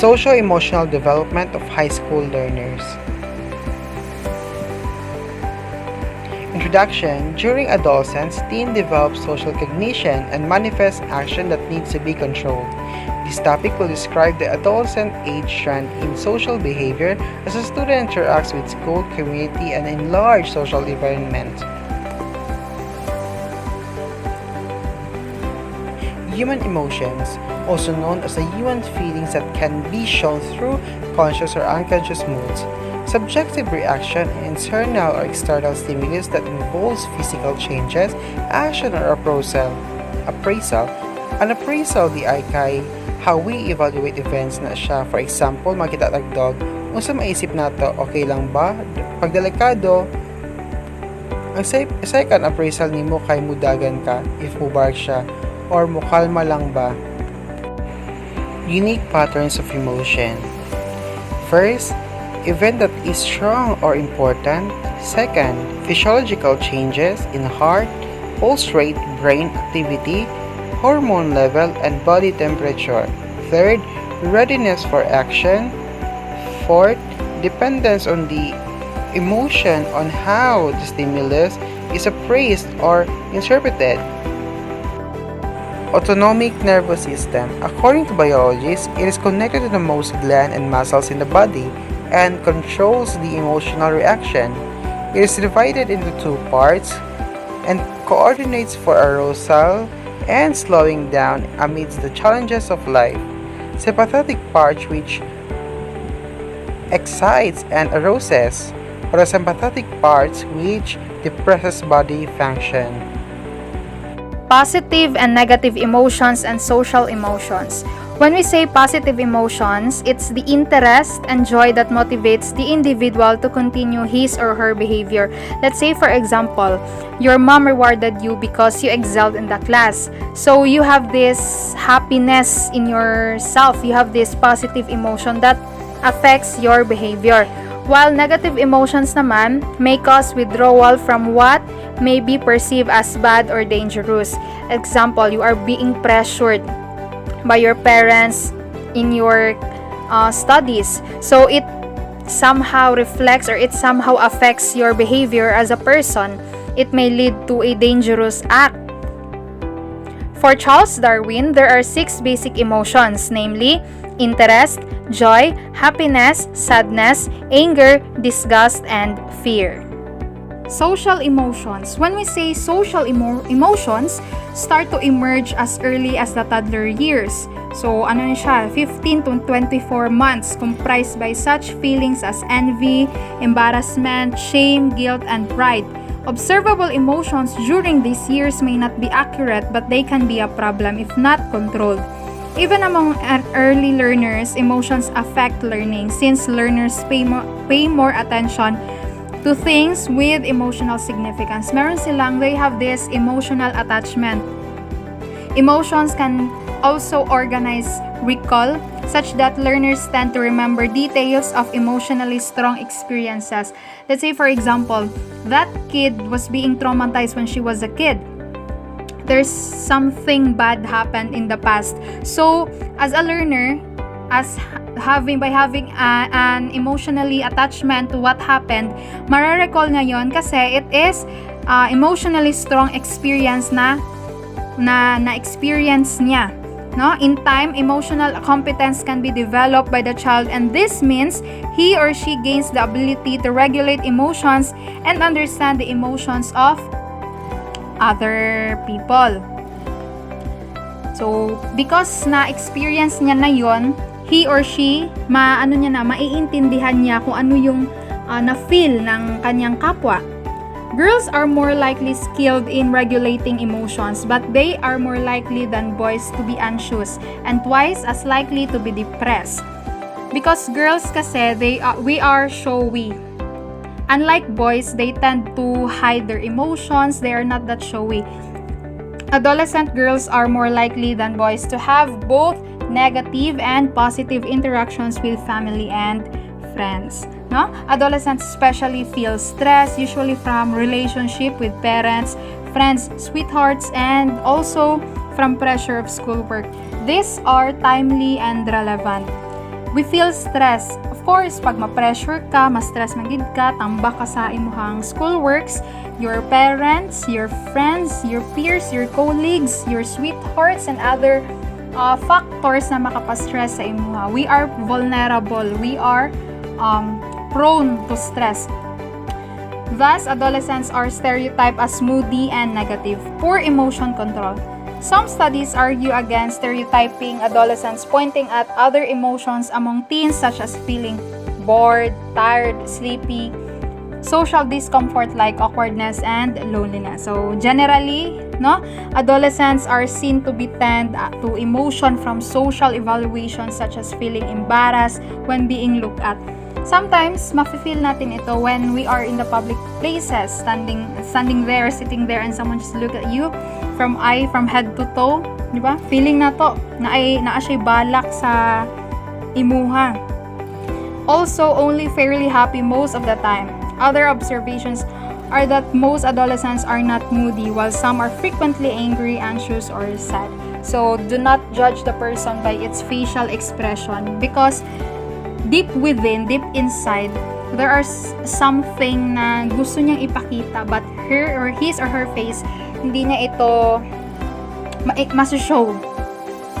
Socio-emotional development of high school learners. Introduction. During adolescence, teen develops social cognition and manifests action that needs to be controlled. This topic will describe the adolescent age trend in social behavior as a student interacts with school, community, and in large social environment. Human emotions, also known as the human feelings that can be shown through conscious or unconscious moods. Subjective reaction, internal or external stimulus that involves physical changes, action or appraisal. An appraisal di ay kay how we evaluate events na siya. For example, makita tagdog, unsa maisip nato, okay lang ba? Pag delikado, ang second appraisal nimo kay mudagan ka if mubark siya or mukalma lang ba. Unique patterns of emotion. First, event that is strong or important. Second, physiological changes in heart, pulse rate, brain activity, hormone level, and body temperature. Third, readiness for action. Fourth, dependence on the emotion on how the stimulus is appraised or interpreted. Autonomic nervous system. According to biologists, it is connected to the most gland and muscles in the body and controls the emotional reaction. It is divided into two parts and coordinates for arousal and slowing down amidst the challenges of life. Sympathetic part which excites and arouses, parasympathetic parts which depresses body function. Positive and negative emotions and social emotions. When we say positive emotions, it's the interest and joy that motivates the individual to continue his or her behavior. Let's say, for example, your mom rewarded you because you excelled in the class. So you have this happiness in yourself. You have this positive emotion that affects your behavior. While negative emotions naman may cause withdrawal from what may be perceived as bad or dangerous. Example, you are being pressured by your parents in your studies. So it somehow reflects or it somehow affects your behavior as a person. It may lead to a dangerous act. For Charles Darwin, there are 6 basic emotions, namely interest, joy, happiness, sadness, anger, disgust, and fear. Social emotions. When we say social emotions, start to emerge as early as the toddler years. So, ano na siya? 15 to 24 months, comprised by such feelings as envy, embarrassment, shame, guilt, and pride. Observable emotions during these years may not be accurate, but they can be a problem if not controlled. Even among early learners, emotions affect learning since learners pay more attention to things with emotional significance. They have this emotional attachment. Emotions can also organize recall, such that learners tend to remember details of emotionally strong experiences. Let's say, for example, that kid was being traumatized when she was a kid. There's something bad happened in the past. So, as a learner, by having an emotionally attachment to what happened, mararecall niya yon kasi it is emotionally strong experience na experience niya. No? In time, emotional competence can be developed by the child, and this means he or she gains the ability to regulate emotions and understand the emotions of other people. So, because na-experience niya na yon, he or she, maiintindihan niya kung ano yung na-feel ng kanyang kapwa. Girls are more likely skilled in regulating emotions, but they are more likely than boys to be anxious and twice as likely to be depressed. Because girls kasi, we are showy. Unlike boys, they tend to hide their emotions. They are not that showy. Adolescent girls are more likely than boys to have both negative and positive interactions with family and friends. No? Adolescents especially feel stress, usually from relationship with parents, friends, sweethearts, and also from pressure of schoolwork. These are timely and relevant. we feel stress. Of course, pag ma-pressure ka, ma-stress magid ka, tambak ka sa imuhang schoolworks, your parents, your friends, your peers, your colleagues, your sweethearts, and other factors na makapastress sa imuha. We are vulnerable. We are prone to stress. Thus, adolescents are stereotyped as moody and negative. Poor emotion control. Some studies argue against stereotyping adolescents, pointing at other emotions among teens such as feeling bored, tired, sleepy, social discomfort like awkwardness and loneliness. So generally, adolescents are seen to be tend to emotion from social evaluations such as feeling embarrassed when being looked at. Sometimes, mafe-feel natin ito when we are in the public places, standing there, sitting there, and someone just look at you from head to toe, di ba? Feeling na to, na siya balak sa imuha. Also, only fairly happy most of the time. Other observations are that most adolescents are not moody, while some are frequently angry, anxious, or sad. So, do not judge the person by its facial expression because deep within, deep inside, there are something na gusto niyang ipakita but his or her face, hindi niya ito masushow.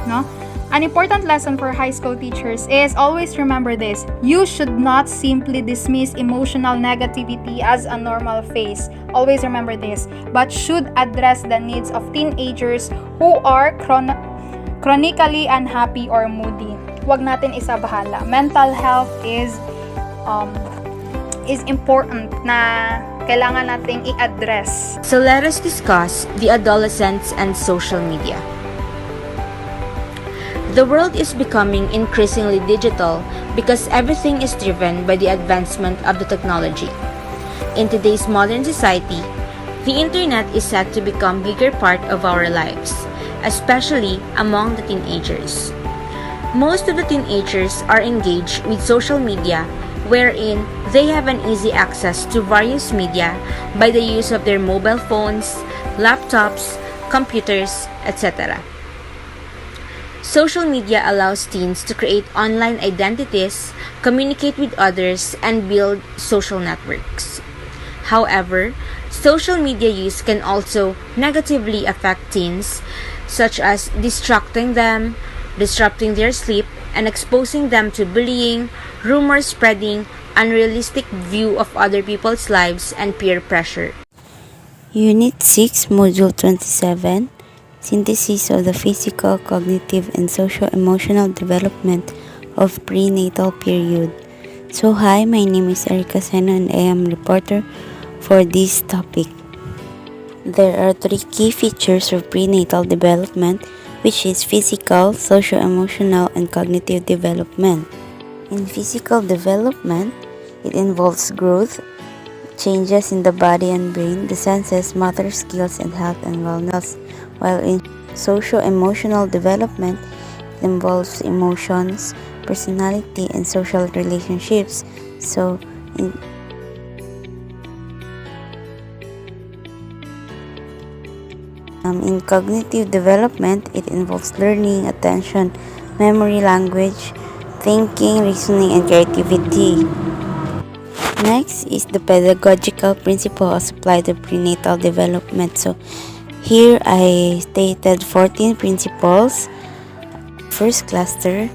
No? An important lesson for high school teachers is always remember this. You should not simply dismiss emotional negativity as a normal phase. Always remember this. But should address the needs of teenagers who are chronically unhappy or moody. Huwag natin isabahala. Mental health is important na kailangan nating i-address. So let us discuss the adolescents and social media. The world is becoming increasingly digital because everything is driven by the advancement of the technology. In today's modern society, the internet is set to become a bigger part of our lives, especially among the teenagers. Most of the teenagers are engaged with social media wherein they have an easy access to various media by the use of their mobile phones, laptops, computers, etc. Social media allows teens to create online identities, communicate with others, and build social networks. However, social media use can also negatively affect teens, such as distracting them, disrupting their sleep, and exposing them to bullying, rumor spreading, unrealistic view of other people's lives, and peer pressure. Unit 6, Module 27, Synthesis of the Physical, Cognitive, and Social-Emotional Development of Prenatal Period. So hi, my name is Erica Seno and I am reporter for this topic. There are 3 key features of prenatal development, which is physical, socio-emotional, and cognitive development. In physical development, it involves growth, changes in the body and brain, the senses, motor skills, and health and wellness, while in socio-emotional development, it involves emotions, personality, and social relationships. So, in cognitive development, it involves learning, attention, memory, language, thinking, reasoning, and creativity. Next is the pedagogical principles applied to prenatal development. So here I stated 14 principles. First cluster,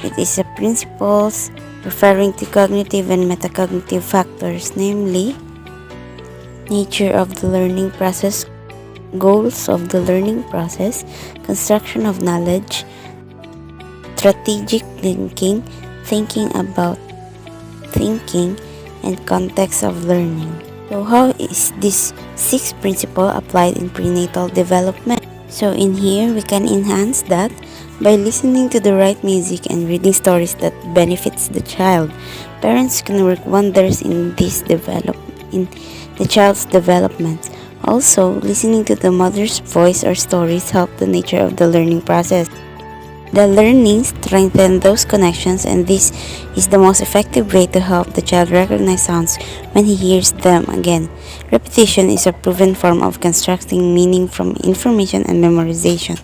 it is a principles referring to cognitive and metacognitive factors, namely nature of the learning process, goals of the learning process, construction of knowledge, strategic thinking, thinking about thinking, and context of learning. So how is this 6th principle applied in prenatal development? So in here, we can enhance that by listening to the right music and reading stories that benefits the child. Parents can work wonders in the child's development. Also, listening to the mother's voice or stories help the nature of the learning process. The learning strengthens those connections, and this is the most effective way to help the child recognize sounds when he hears them again. Repetition is a proven form of constructing meaning from information and memorization,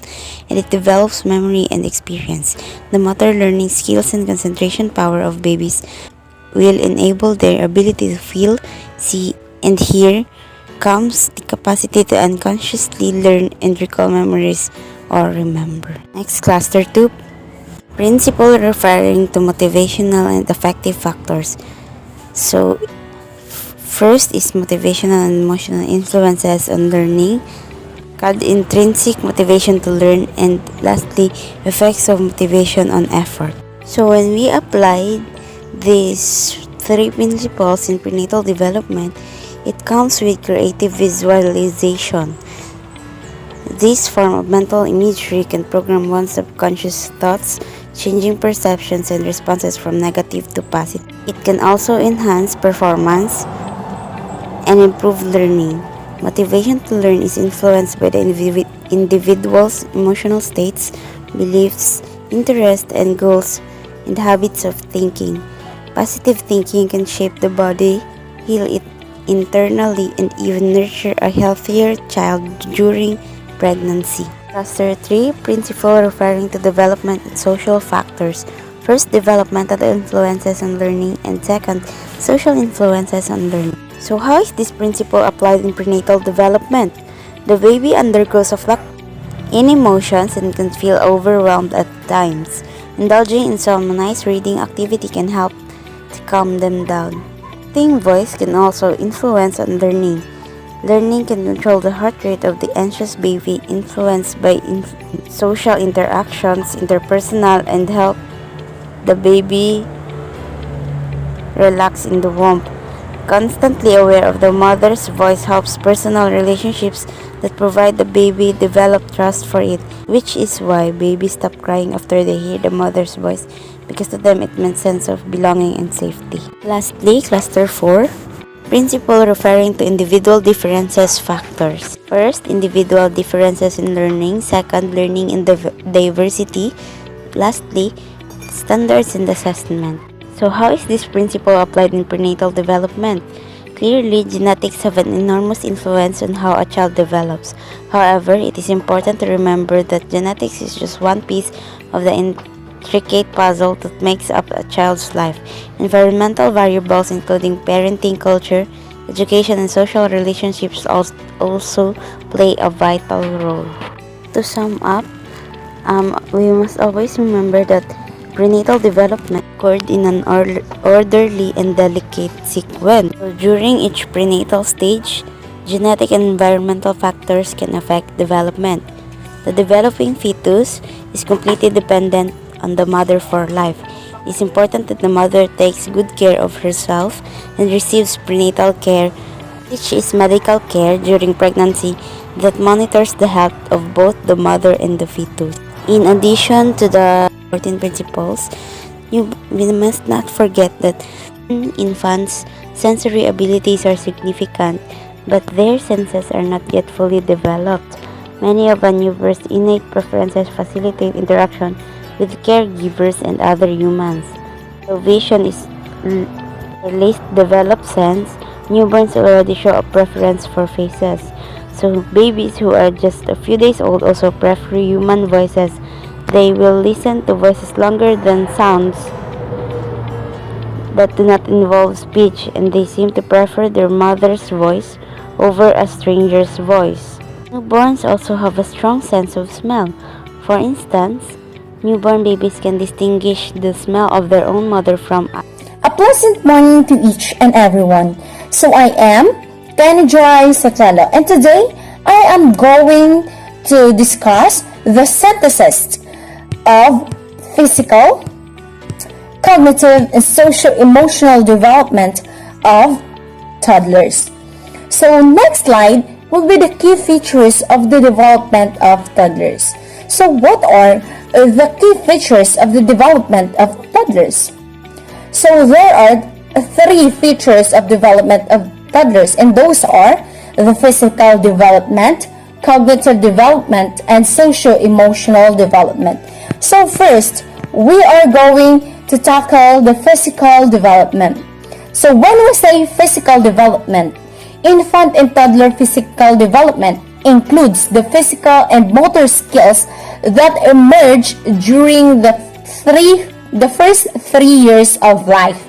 and it develops memory and experience. The motor learning skills and concentration power of babies will enable their ability to feel, see, and hear. Comes the capacity to unconsciously learn and recall memories or remember. Next, cluster 2. Principle referring to motivational and affective factors. So, first is motivational and emotional influences on learning, called intrinsic motivation to learn, and lastly, effects of motivation on effort. So, when we applied these three principles in prenatal development, it comes with creative visualization. This form of mental imagery can program one's subconscious thoughts, changing perceptions and responses from negative to positive. It can also enhance performance and improve learning. Motivation to learn is influenced by the individual's emotional states, beliefs, interests, and goals, and habits of thinking. Positive thinking can shape the body, heal it internally, and even nurture a healthier child during pregnancy. Cluster 3. Principle referring to development and social factors. First, developmental influences on learning, and second, social influences on learning. So how is this principle applied in prenatal development? The baby undergoes a flux in emotions and can feel overwhelmed at times. Indulging in solemnized reading activity can help to calm them down. Soothing voice can also influence on learning. Learning can control the heart rate of the anxious baby, influenced by social interactions, interpersonal, and help the baby relax in the womb. Constantly aware of the mother's voice helps personal relationships that provide the baby develop trust for it, which is why babies stop crying after they hear the mother's voice, because to them it meant sense of belonging and safety. Lastly, cluster 4. Principle referring to individual differences factors. First, individual differences in learning. Second, learning in diversity. Lastly, standards and assessment. So how is this principle applied in prenatal development? Clearly, genetics have an enormous influence on how a child develops. However, it is important to remember that genetics is just one piece of the intricate puzzle that makes up a child's life. Environmental variables including parenting, culture, education, and social relationships also play a vital role. To sum up, we must always remember that prenatal development occurred in an orderly and delicate sequence. So during each prenatal stage, genetic and environmental factors can affect development. The developing fetus is completely dependent on the mother for life. It is important that the mother takes good care of herself and receives prenatal care, which is medical care during pregnancy that monitors the health of both the mother and the fetus. In addition to the 14 principles, we must not forget that infants' sensory abilities are significant, but their senses are not yet fully developed. Many of a newborn's innate preferences facilitate interaction with caregivers and other humans. Though vision is the least developed sense, newborns already show a preference for faces. So babies who are just a few days old also prefer human voices. They will listen to voices longer than sounds that do not involve speech, and they seem to prefer their mother's voice over a stranger's voice. Newborns also have a strong sense of smell. For instance, newborn babies can distinguish the smell of their own mother from A pleasant morning to each and everyone. So I am Penny Joy Sotelo, and today I am going to discuss the synthesis of physical, cognitive, and social-emotional development of toddlers. So next slide will be the key features of the development of toddlers. So what are the key features of the development of toddlers? So there are three features of development of toddlers, and those are the physical development, cognitive development, and socio-emotional development. So first, we are going to tackle the physical development. So when we say physical development, infant and toddler physical development includes the physical and motor skills that emerge during the first 3 years of life.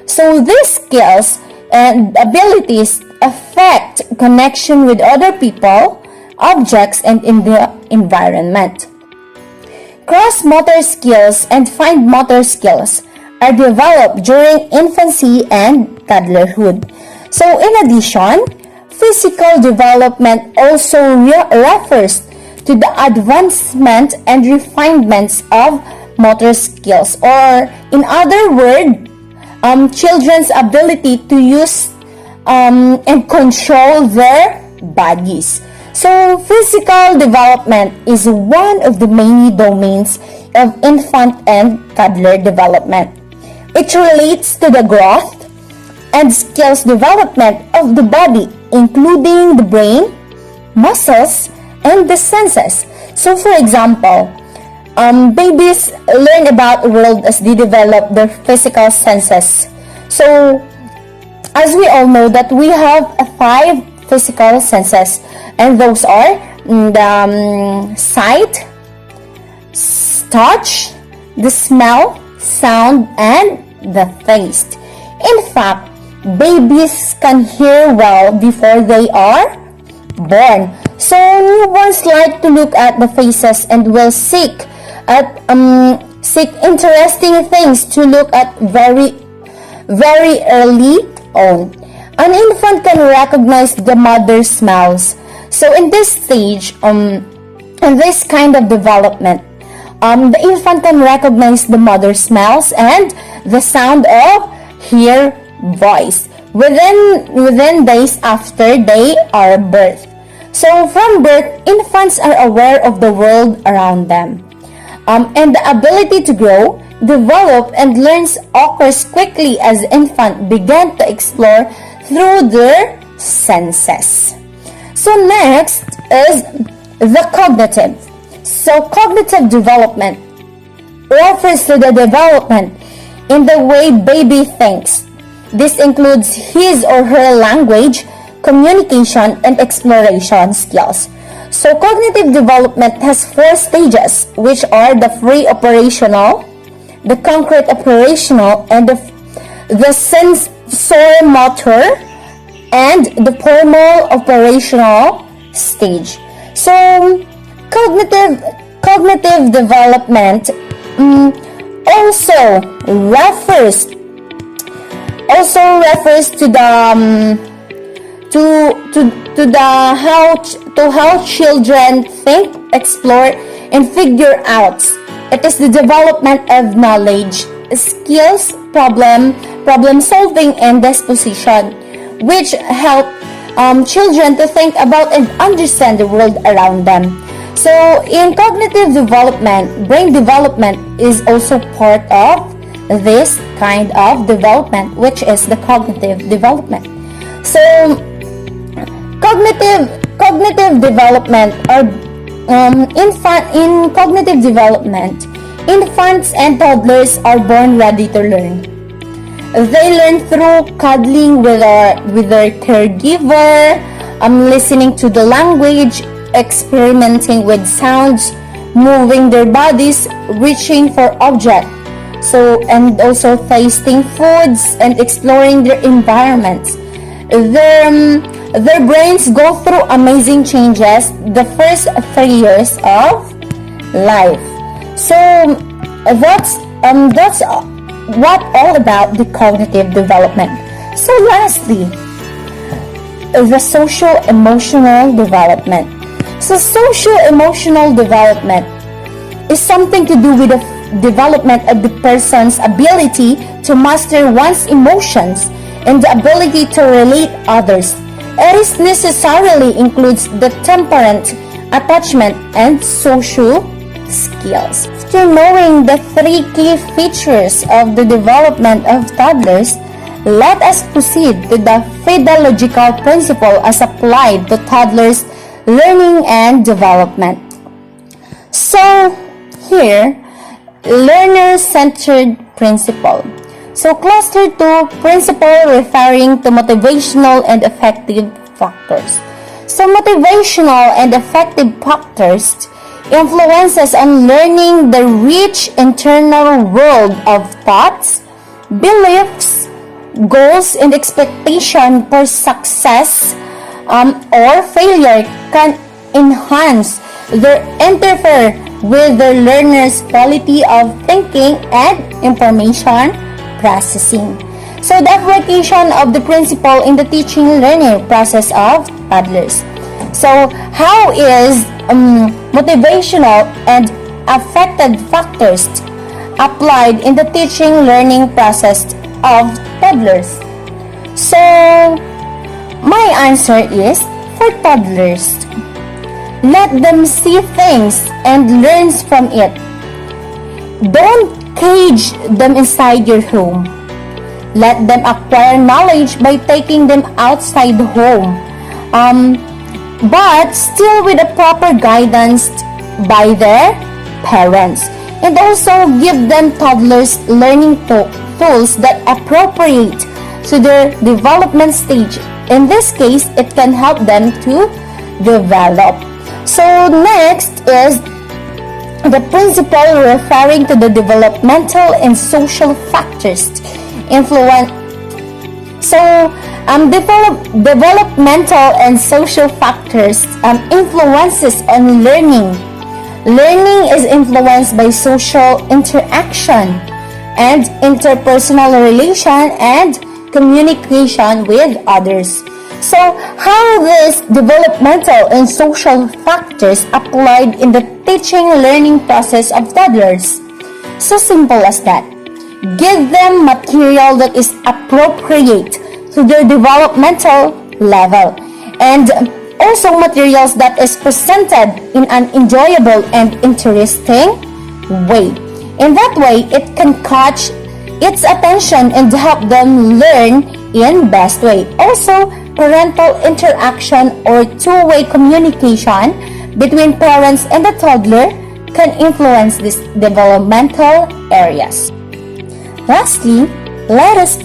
So these skills and abilities affect connection with other people, objects, and in the environment. Cross-motor skills and fine motor skills are developed during infancy and toddlerhood. So in addition, physical development also refers to the advancement and refinements of motor skills, or in other words, children's ability to use and control their bodies. So physical development is one of the many domains of infant and toddler development. It relates to the growth and skills development of the body, including the brain, muscles, and the senses. So for example, babies learn about the world as they develop their physical senses. So as we all know that we have 5 physical senses, and those are the sight, touch, the smell, sound, and the taste. In fact, babies can hear well before they are born. So newborns like to look at the faces and will seek interesting things to look at very early on. An infant can recognize the mother's smells. So in this stage, in this kind of development, the infant can recognize the mother's smells and the sound of her voice within days after they are birthed. So from birth, infants are aware of the world around them. And the ability to grow, develop, and learn occurs quickly as infants begin to explore through their senses. So next is the cognitive. So cognitive development refers to the development in the way baby thinks. This includes his or her language, communication, and exploration skills. So cognitive development has 4 stages, which are the pre-operational, the concrete operational, and the sensory-motor, and the formal operational stage. So cognitive development also refers to how children think, explore, and figure out. It is the development of knowledge, skills, problem solving, and disposition, which help children to think about and understand the world around them. So in cognitive development, brain development is also part of this kind of development, which is the cognitive development. So cognitive development are in cognitive development, infants and toddlers are born ready to learn. They learn through cuddling with their caregiver, listening to the language, experimenting with sounds, moving their bodies, reaching for objects. So, and also tasting foods and exploring their environments. Their brains go through amazing changes the first 3 years of life. So that's what all about the cognitive development. So lastly, the social emotional development. So social emotional development is something to do with the development of the person's ability to master one's emotions and the ability to relate others. It is necessarily includes the temperament, attachment, and social skills. After knowing the 3 key features of the development of toddlers, let us proceed to the pedagogical principle as applied to toddlers' learning and development. So, here, learner-centered principle. So cluster 2, principle referring to motivational and affective factors. So motivational and affective factors influences on learning the rich internal world of thoughts, beliefs, goals, and expectation for success or failure can enhance or interfere with the learner's quality of thinking and information processing. So the application of the principle in the teaching learning process of toddlers. So how is motivational and affected factors applied in the teaching learning process of toddlers? So my answer is for toddlers. Let them see things and learn from it. Don't cage them inside your home. Let them acquire knowledge by taking them outside the home, but still with a proper guidance by their parents. And also give them toddlers learning tools that appropriate to their development stage. In this case, it can help them to develop. So next is the principle referring to the developmental and social factors influence. So developmental and social factors influences on learning. Learning is influenced by social interaction and interpersonal relation and communication with others. So how these developmental and social factors applied in the teaching learning process of toddlers? So simple as that. Give them material that is appropriate to their developmental level, and also materials that is presented in an enjoyable and interesting way. In that way, it can catch its attention and help them learn in best way. Also, parental interaction or two-way communication between parents and the toddler can influence these developmental areas. Lastly, let us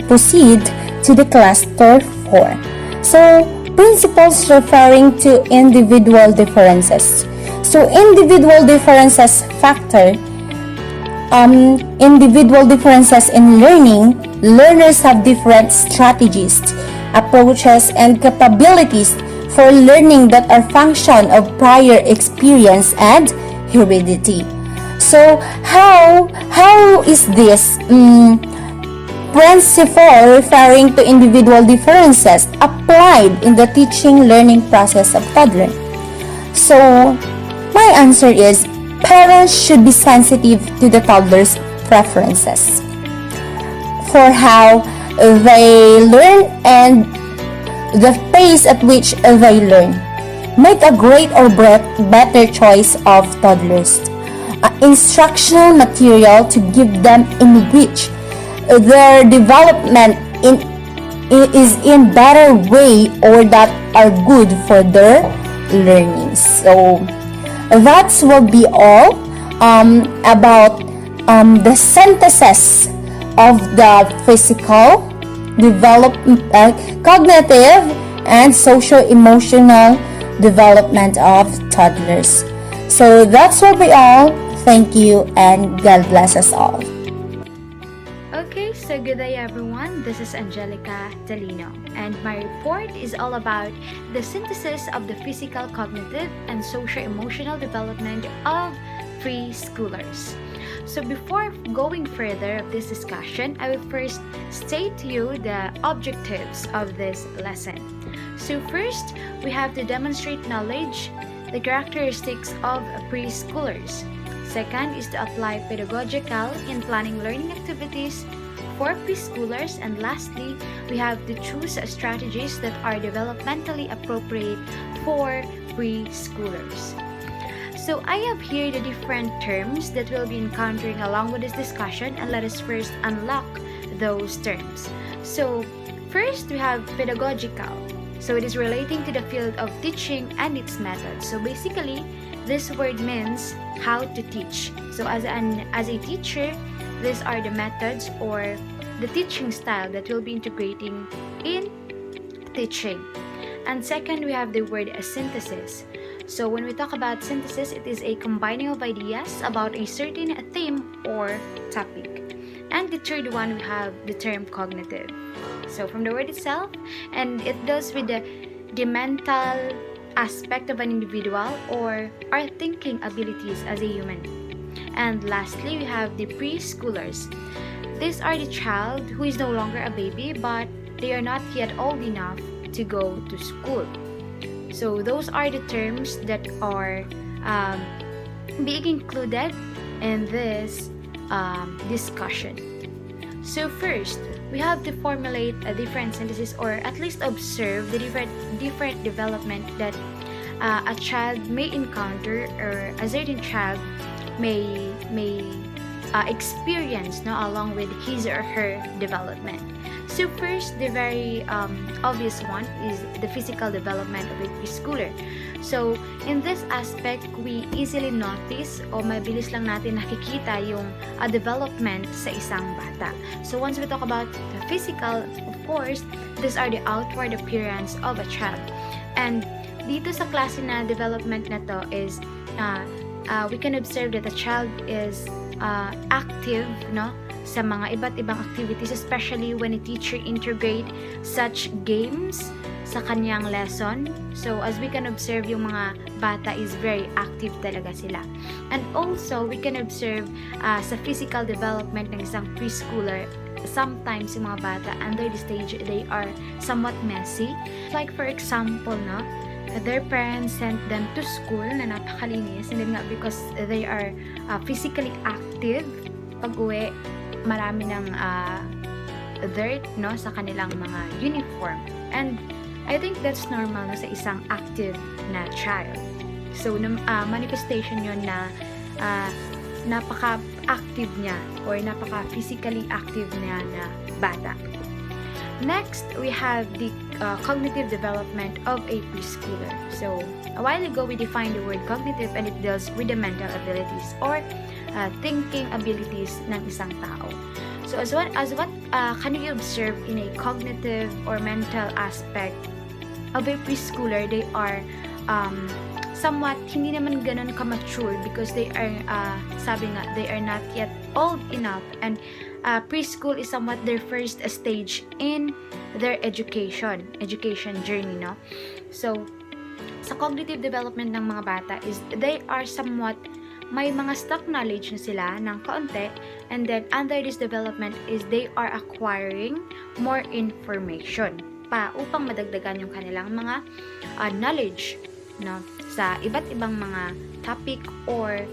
proceed to the cluster 4. So, principles referring to individual differences. So, individual differences factor individual differences in learning. Learners have different strategies, approaches, and capabilities for learning that are function of prior experience and heredity. So how is this principle referring to individual differences applied in the teaching learning process of toddler? So my answer is parents should be sensitive to the toddler's preferences for how they learn and the pace at which they learn. Make a great or better choice of toddlers. Instructional material to give them in which their development is in better way or that are good for their learning. So that will be all about the synthesis of the physical, cognitive, and social-emotional development of toddlers. So that's will be all. Thank you and God bless us all. Okay, so good day everyone. This is Angelica Dalino, and my report is all about the synthesis of the physical, cognitive, and socio-emotional development of preschoolers. So before going further of this discussion, I will first state to you the objectives of this lesson. So first, we have to demonstrate knowledge, the characteristics of preschoolers. Second is to apply pedagogical in planning learning activities for preschoolers. And lastly, we have to choose strategies that are developmentally appropriate for preschoolers. So I have here the different terms that we'll be encountering along with this discussion, and let us first unlock those terms. So first, we have pedagogical. So it is relating to the field of teaching and its methods. So basically, This word means how to teach. So as a teacher, these are the methods or the teaching style that we'll be integrating in teaching. And second, we have the word synthesis. So when we talk about synthesis, it is a combining of ideas about a certain theme or topic. And the third one, we have the term cognitive. So from the word itself, and it deals with the mental aspect of an individual or our thinking abilities as a human. And lastly, we have the preschoolers. These are the child who is no longer a baby, but they are not yet old enough to go to school. So those are the terms that are being included in this discussion. So first, we have to formulate a different synthesis or at least observe the different development that a child may encounter or a certain child may experience along with his or her development. So first, the very obvious one is the physical development of a preschooler. So in this aspect, we easily notice o mabilis lang natin nakikita yung development sa isang bata. So once we talk about the physical, of course, these are the outward appearance of a child. And dito sa klase na development na to is we can observe that the child is active sa mga iba't ibang activities, especially when a teacher integrate such games sa kanyang lesson. So as we can observe, yung mga bata is very active talaga sila. And also we can observe sa physical development ng isang preschooler, sometimes yung mga bata under the stage, they are somewhat messy. Like for example, their parents sent them to school na napakalinis, and then nga because they are physically active, pag-uwi marami ng dirt sa kanilang mga uniform. And I think that's normal sa isang active na child. So manifestation yun na napaka-active niya or napaka-physically active niya na bata. Next, we have the cognitive development of a preschooler. So, a while ago, we defined the word cognitive, and it deals with the mental abilities or thinking abilities ng isang tao. So, as what can you observe in a cognitive or mental aspect of a preschooler? They are somewhat hindi naman ganun ka-mature because they are sabi nga, they are not yet old enough, and preschool is somewhat their first stage in their education journey, So sa cognitive development ng mga bata is they are somewhat may mga stock knowledge na sila ng kaunti, and then under this development is they are acquiring more information pa upang madagdagan yung kanilang mga knowledge sa iba't ibang mga topic or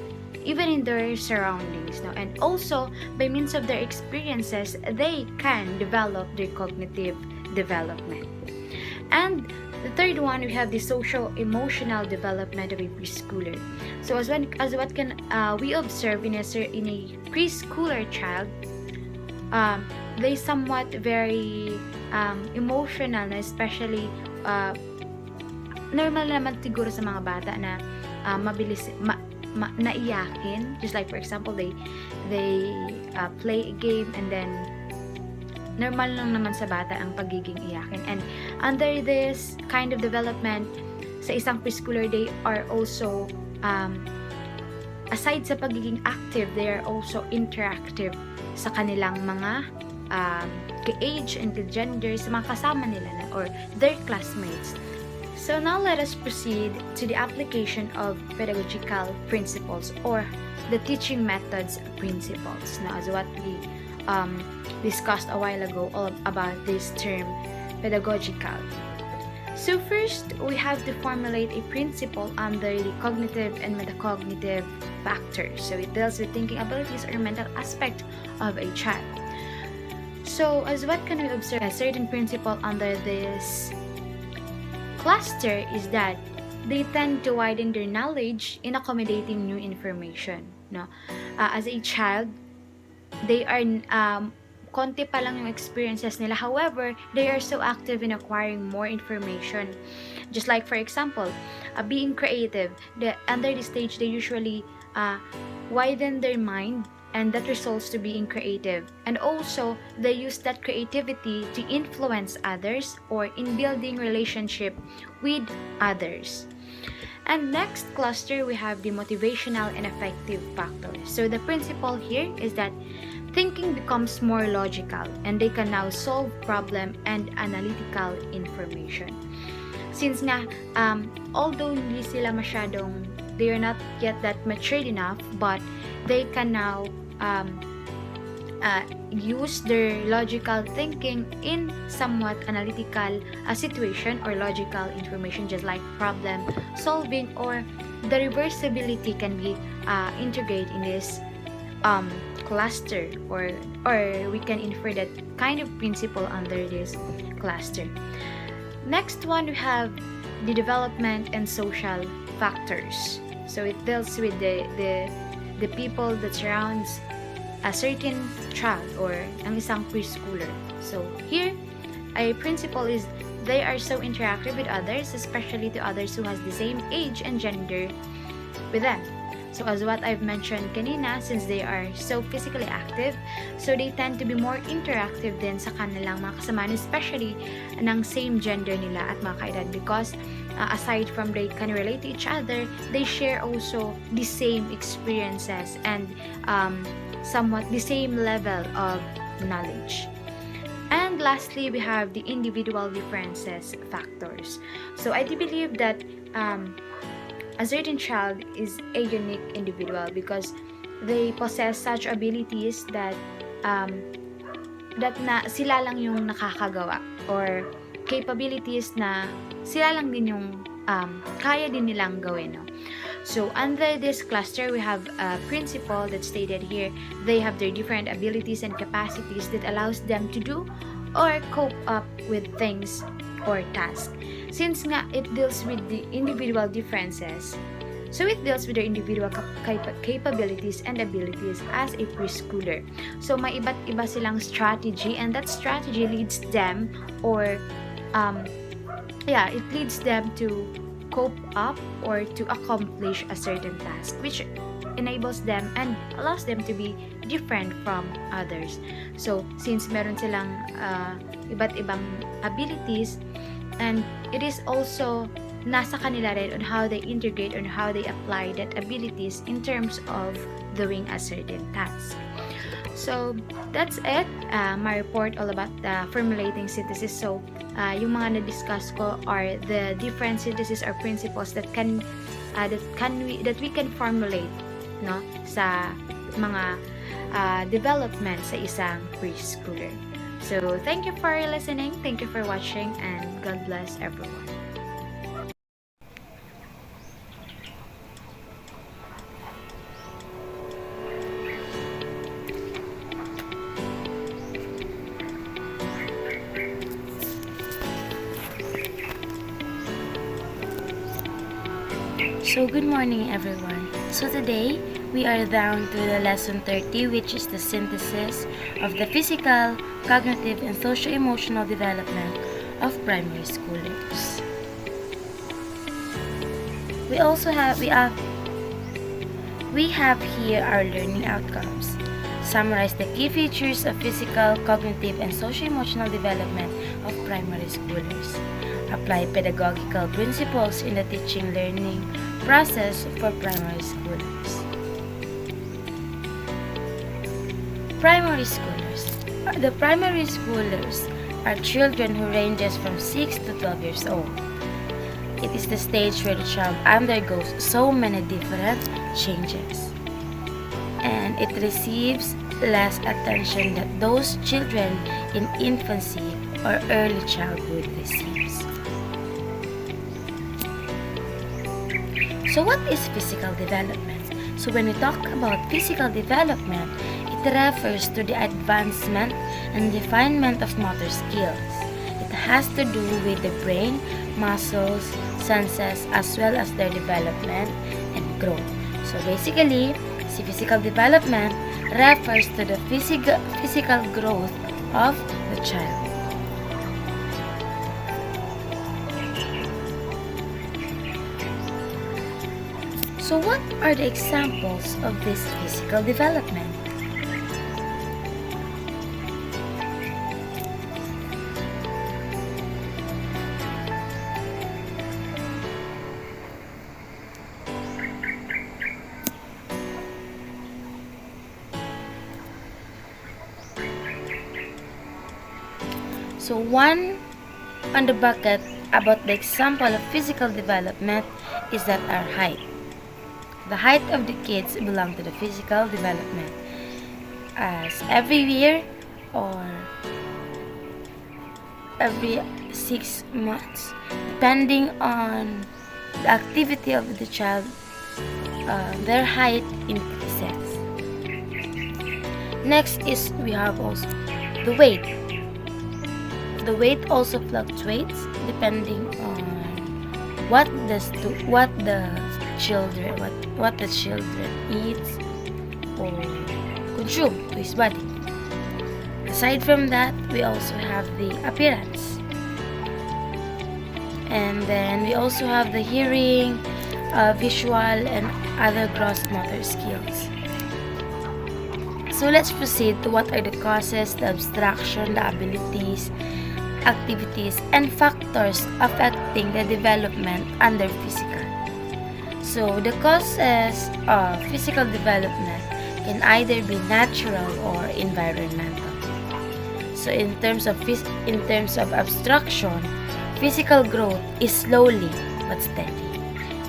even in their surroundings. And also, by means of their experiences, they can develop their cognitive development. And the third one, we have the social-emotional development of a preschooler. So as what can we observe in a preschooler child, they somewhat very emotional, especially normal naman siguro sa mga bata na mabilis naiyakin, just like for example they play a game, and then normal lang naman sa bata ang pagiging iyakin. And under this kind of development sa isang preschooler, they are also aside sa pagiging active, they are also interactive sa kanilang mga age and gender sa mga kasama nila or their classmates. So now let us proceed to the application of pedagogical principles or the teaching methods principles. Now, as what we discussed a while ago about this term, pedagogical. So first, we have to formulate a principle under the cognitive and metacognitive factors. So it deals with thinking abilities or mental aspect of a child. So as what can we observe, a certain principle under this cluster is that they tend to widen their knowledge in accommodating new information. As a child, they are konti pa lang yung experiences nila. However, they are so active in acquiring more information. Just like, for example, being creative. Under this stage, they usually widen their mind, and that results to being creative. And also, they use that creativity to influence others or in building relationship with others. And next cluster, we have the motivational and affective factors. So the principle here is that thinking becomes more logical, and they can now solve problem and analytical information. Since nga, although hindi sila masyadong, they are not yet that matured enough, but they can now use their logical thinking in somewhat analytical situation or logical information, just like problem solving, or the reversibility can be integrated in this cluster, or we can infer that kind of principle under this cluster. Next one, we have the development and social factors. So it deals with the people that surrounds a certain child or ang isang preschooler. So here, a principle is they are so interactive with others, especially to others who has the same age and gender with them. So as what I've mentioned kanina, since they are so physically active, so they tend to be more interactive din sa kanilang mga kasamahan, especially ng same gender nila at mga kaedad, because aside from they can relate to each other, they share also the same experiences and somewhat the same level of knowledge. And lastly, we have the individual differences factors. So I do believe that a certain child is a unique individual because they possess such abilities that sila lang yung nakakagawa, or capabilities na sila lang din yung kaya din nilang gawin, no? So under this cluster, we have a principle that's stated here. They have their different abilities and capacities that allows them to do or cope up with things or tasks. Since nga it deals with the individual differences, so it deals with their individual capabilities and abilities as a preschooler. So may iba't iba silang strategy, and that strategy leads them, or it leads them to cope up or to accomplish a certain task, which enables them and allows them to be different from others. So since meron silang iba't ibang abilities, and it is also nasa kanila rin on how they integrate, on how they apply that abilities in terms of doing a certain task. So that's it, my report all about formulating synthesis. So yung mga na-discuss ko are the different synthesis or principles that we can formulate, no, sa mga development sa isang preschooler. So thank you for listening, thank you for watching, and God bless everyone. So good morning everyone. So today we are down to the lesson 30, which is the synthesis of the physical, cognitive, and socio-emotional development of primary schoolers. We have here our learning outcomes. Summarize the key features of physical, cognitive, and socio-emotional development of primary schoolers. Apply pedagogical principles in the teaching learning process for primary schoolers. Primary schoolers. The primary schoolers are children who ranges from 6 to 12 years old. It is the stage where the child undergoes so many different changes, and it receives less attention than those children in infancy or early childhood receives. So what is physical development? So when we talk about physical development, it refers to the advancement and refinement of motor skills. It has to do with the brain, muscles, senses, as well as their development and growth. So basically, si physical development refers to the physical growth of the child. So what are the examples of this physical development? So one on the bucket about the example of physical development is that our height. The height of the kids belong to the physical development. As every year or every 6 months, depending on the activity of the child, their height increases. Next is we have also the weight. The weight also fluctuates depending on what the children eats or consume to his body. Aside from that, we also have the appearance, and then we also have the hearing, visual, and other gross motor skills. So let's proceed to what are the causes, the abstraction, the abilities, activities, and factors affecting the development under physical. So the causes of physical development can either be natural or environmental. So in terms of abstraction, physical growth is slowly but steady.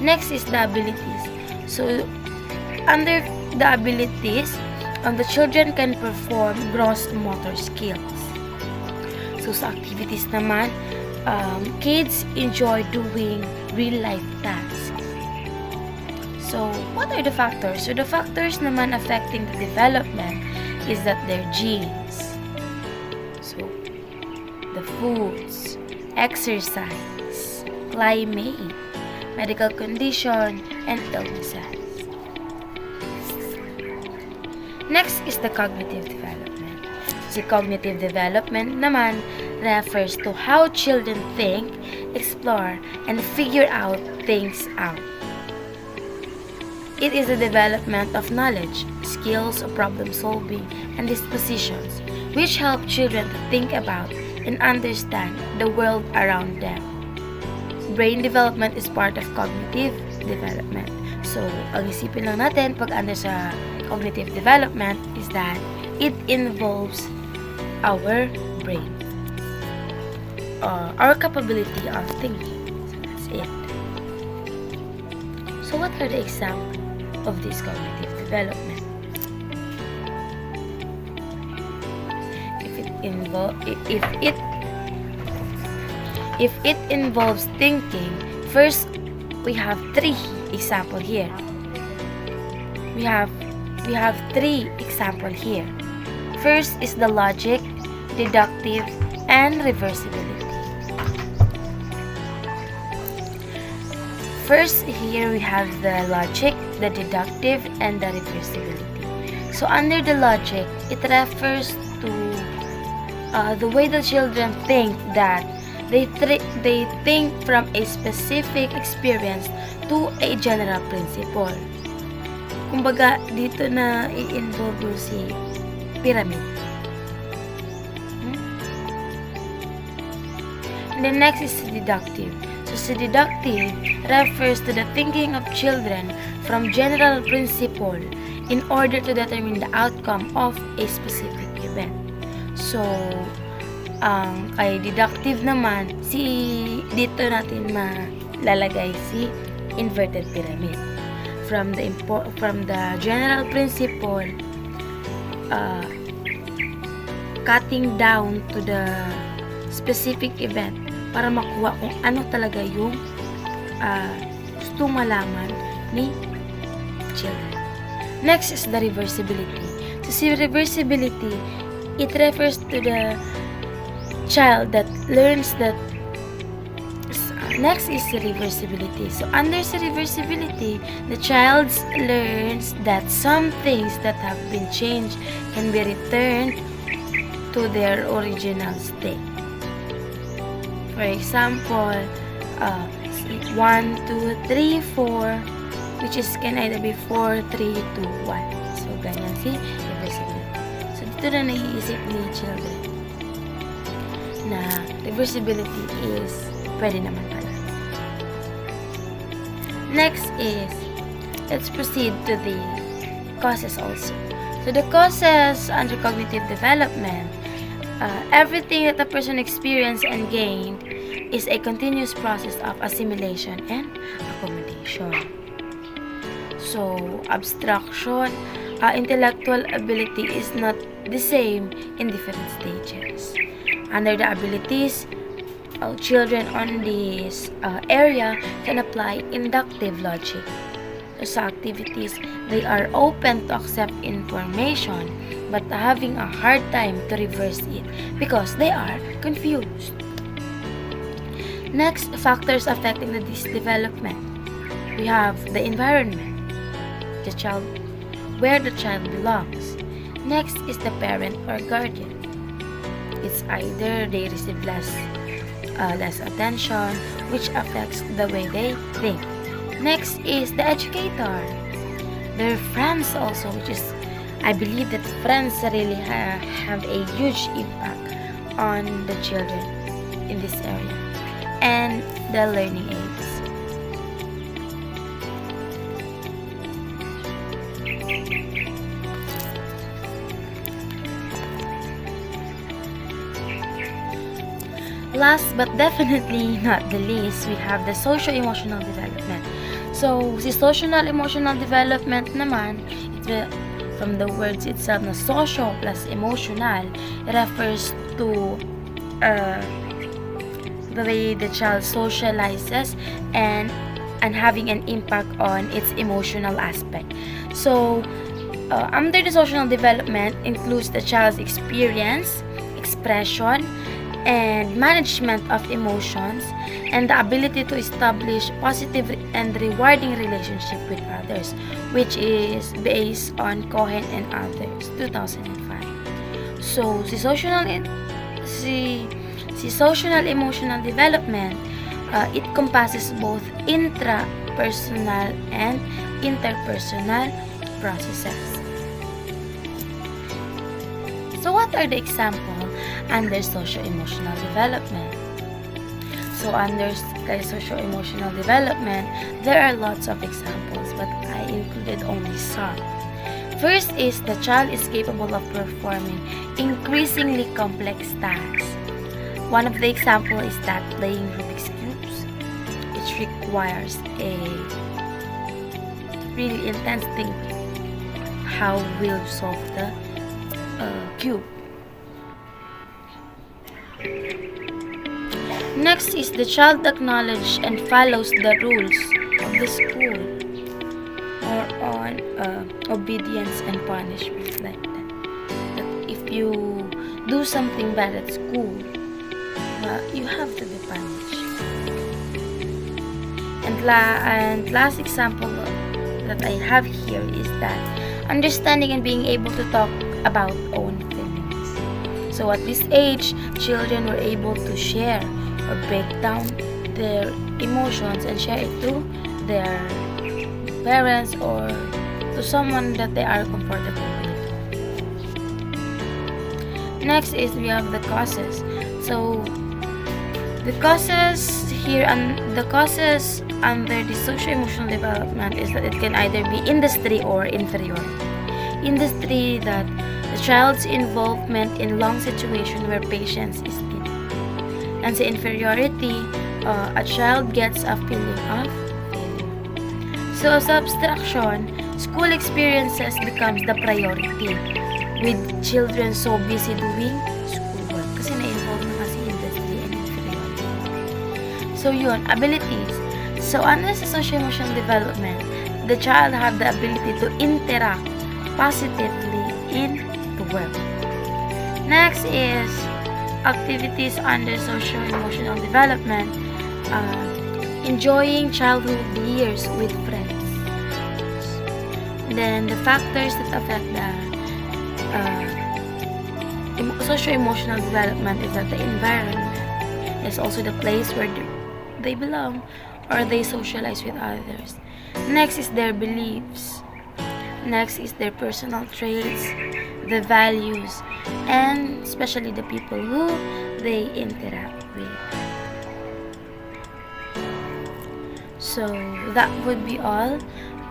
Next is the abilities. So under the abilities, the children can perform gross motor skills. So sa activities naman, kids enjoy doing real-life tasks. So, what are the factors? So, the factors naman affecting the development is that their genes. So, the foods, exercise, climate, medical condition, and illnesses. Next is the cognitive development. Si cognitive development naman refers to how children think, explore, and figure out things out. It is the development of knowledge, skills of problem solving, and dispositions which help children to think about and understand the world around them. Brain development is part of cognitive development. So, ang isipin lang natin pag under sa cognitive development is that it involves our brain, our capability of thinking. So that's it. So what are the examples of this cognitive development? If it involves thinking, first we have 3 examples here. We have 3 examples here. First is the logic, deductive, and reversibility. First, here we have the logic, the deductive, and the reversibility. So under the logic, it refers to the way the children think, that they think from a specific experience to a general principle. Kumbaga, dito na i-involve yung si pyramid. And the next is deductive. So deductive refers to the thinking of children from general principle in order to determine the outcome of a specific event. So, kay deductive naman, dito natin malalagay si inverted pyramid. From the general principle, cutting down to the specific event para makuha kung ano talaga yung gusto malaman ni children. Next is the reversibility. So, si reversibility, it refers to the child that learns that Next is reversibility. So under reversibility, the child learns that some things that have been changed can be returned to their original state. For example, 1, 2, 3, 4, which is can either be 4, 3, 2, 1. So ganyan si reversibility. So dito na naiisip ni children na reversibility is pwede naman pala. Next is, let's proceed to the causes also. So the causes under cognitive development, everything that a person experienced and gained is a continuous process of assimilation and accommodation. So abstraction, intellectual ability is not the same in different stages. Under the abilities, children on this area can apply inductive logic. So sa activities, they are open to accept information but having a hard time to reverse it because they are confused. Next, factors affecting this development. We have the environment, the child, where the child belongs. Next is the parent or guardian. It's either they receive less attention, which affects the way they think. Next is the educator. Their friends also, which is, I believe that friends really have a huge impact on the children in this area. And the learning aids. Last but definitely not the least, we have the socio-emotional development. So, si social-emotional development naman, from the words itself na socio plus emotional, it refers to the way the child socializes and having an impact on its emotional aspect. So, under the social development includes the child's experience, expression, and management of emotions, and the ability to establish positive and rewarding relationship with others, which is based on Cohen and others, 2005. So, si social emotional development, it encompasses both intrapersonal and interpersonal processes. So, what are the examples under socio-emotional development? So under socio-emotional development, there are lots of examples, but I included only some. First is the child is capable of performing increasingly complex tasks. One of the examples is that playing Rubik's Cubes, which requires a really intense thinking. How will you solve the cube? Next is the child acknowledges and follows the rules of the school, or on obedience and punishment, like that. That if you do something bad at school, you have to be punished. And last example that I have here is that understanding and being able to talk about own feelings. So at this age, children were able to share or break down their emotions and share it to their parents or to someone that they are comfortable with. Next is we have the causes. So the causes here and the causes under the socio-emotional development is that it can either be industry or inferiority. Industry, that the child's involvement in long situation where patience is needed. And the inferiority, a child gets a feeling of failure. So as abstraction, school experiences becomes the priority, with children so busy doing schoolwork kasi na-involve na kasi industry and inferiority. So yun, abilities. So under sa socio-emotional development, the child have the ability to interact positively in the world. Next is activities under social-emotional development. enjoying childhood years with friends. Then the factors that affect the socio-emotional development is that the environment is also the place where they belong or they socialize with others. Next is their beliefs. Next is their personal traits, the values, and especially the people who they interact with. So that would be all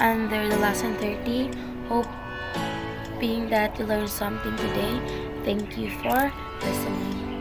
under the lesson 30. Hoping that you learned something today. Thank you for listening.